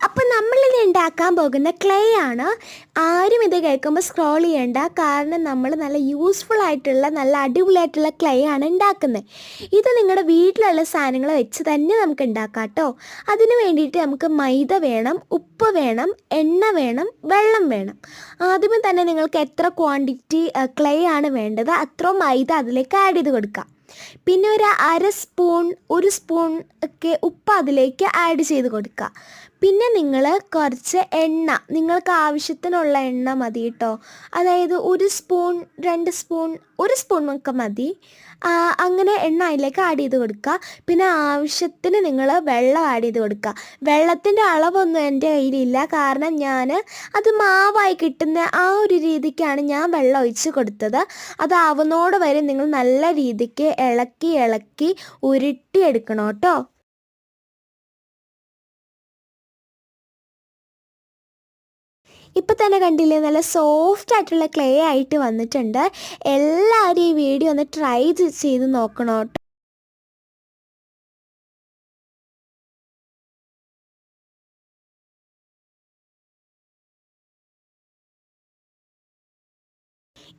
അപ്പോൾ നമ്മളിന്ന് ഉണ്ടാക്കാൻ പോകുന്ന ക്ലേ ആണ്. ആരും ഇത് കേൾക്കുമ്പോൾ സ്ക്രോൾ ചെയ്യേണ്ട, കാരണം നമ്മൾ നല്ല യൂസ്ഫുൾ ആയിട്ടുള്ള നല്ല അടിപൊളിയായിട്ടുള്ള ക്ലേ ആണ് ഉണ്ടാക്കുന്നത്. ഇത് നിങ്ങളുടെ വീട്ടിലുള്ള സാധനങ്ങൾ വെച്ച് തന്നെ നമുക്ക് ഉണ്ടാക്കാം കേട്ടോ. അതിന് വേണ്ടിയിട്ട് നമുക്ക് മൈദ വേണം, ഉപ്പ് വേണം, എണ്ണ വേണം, വെള്ളം വേണം. ആദ്യമേ തന്നെ നിങ്ങൾക്ക് എത്ര ക്വാണ്ടിറ്റി ക്ലേ ആണ് വേണ്ടത് അത്ര മൈദ അതിലേക്ക് ആഡ് ചെയ്ത് കൊടുക്കാം. പിന്നെ ഒരു സ്പൂൺ ഒക്കെ ഉപ്പ് അതിലേക്ക് ആഡ് ചെയ്ത് കൊടുക്കുക. പിന്നെ നിങ്ങൾ കുറച്ച് എണ്ണ, നിങ്ങൾക്ക് ആവശ്യത്തിനുള്ള എണ്ണ മതി കേട്ടോ. അതായത് 1 സ്പൂൺ 2 സ്പൂൺ 1 സ്പൂൺ ഒക്കെ മതി. അങ്ങനെ എണ്ണ അതിലേക്ക് ആഡ് ചെയ്ത് കൊടുക്കുക. പിന്നെ ആവശ്യത്തിന് നിങ്ങൾ വെള്ളം ആഡ് ചെയ്ത് കൊടുക്കുക. വെള്ളത്തിൻ്റെ അളവൊന്നും എൻ്റെ കയ്യിലില്ല, കാരണം ഞാൻ അത് മാവായി കിട്ടുന്ന ആ ഒരു രീതിക്കാണ് ഞാൻ വെള്ളം ഒഴിച്ച് കൊടുത്തത്. അതാവുന്നതോടെ വരെ നിങ്ങൾ നല്ല രീതിക്ക് ഇളക്കി ഉരുട്ടിയെടുക്കണം കേട്ടോ. ഇപ്പം തന്നെ കണ്ടില്ലേ, നല്ല സോഫ്റ്റ് ആയിട്ടുള്ള ക്ലേ ആയിട്ട് വന്നിട്ടുണ്ട്. എല്ലാവരും ഈ വീഡിയോ ഒന്ന് ട്രൈ ചെയ്ത് നോക്കണം കേട്ടോ.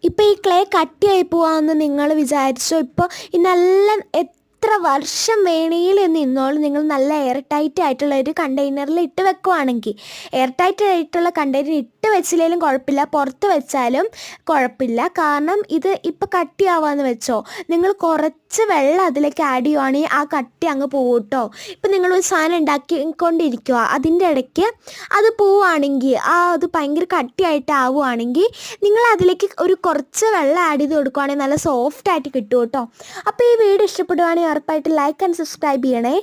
ഇപ്പോൾ ഈ ക്ലേ കട്ടിയായി പോവാമെന്ന് നിങ്ങൾ വിചാരിച്ചോ? ഇപ്പോൾ ഈ നല്ല എത്ര വർഷം വേണമെങ്കിലും നിന്നോളും. നിങ്ങൾ നല്ല എയർ ടൈറ്റ് ആയിട്ടുള്ള ഒരു കണ്ടെയ്നറിൽ ഇട്ട് വെക്കുവാണെങ്കിൽ, എയർ ടൈറ്റ് ആയിട്ടുള്ള കണ്ടെയ്നർ ഇട്ട് വെച്ചില്ലെങ്കിലും കുഴപ്പമില്ല, പുറത്ത് വെച്ചാലും കുഴപ്പമില്ല. കാരണം ഇത് ഇപ്പോൾ കട്ടിയാവാന്ന് വെച്ചോ, നിങ്ങൾ കുറച്ച് വെള്ളം അതിലേക്ക് ആഡ് ചെയ്യുവാണെങ്കിൽ ആ കട്ടി അങ്ങ് പോകും കേട്ടോ. ഇപ്പം നിങ്ങളൊരു സാധനം ഉണ്ടാക്കിക്കൊണ്ടിരിക്കുക, അതിൻ്റെ ഇടയ്ക്ക് അത് പോവുകയാണെങ്കിൽ, അത് ഭയങ്കര കട്ടിയായിട്ട് ആവുകയാണെങ്കിൽ നിങ്ങൾ അതിലേക്ക് ഒരു കുറച്ച് വെള്ളം ആഡ് ചെയ്ത് കൊടുക്കുകയാണെങ്കിൽ നല്ല സോഫ്റ്റ് ആയിട്ട് കിട്ടും കേട്ടോ. അപ്പോൾ ഈ വീഡിയോ ഇഷ്ടപ്പെടുവാണെങ്കിൽ ഉറപ്പായിട്ട് ലൈക്ക് ആൻഡ് സബ്സ്ക്രൈബ് ചെയ്യണേ.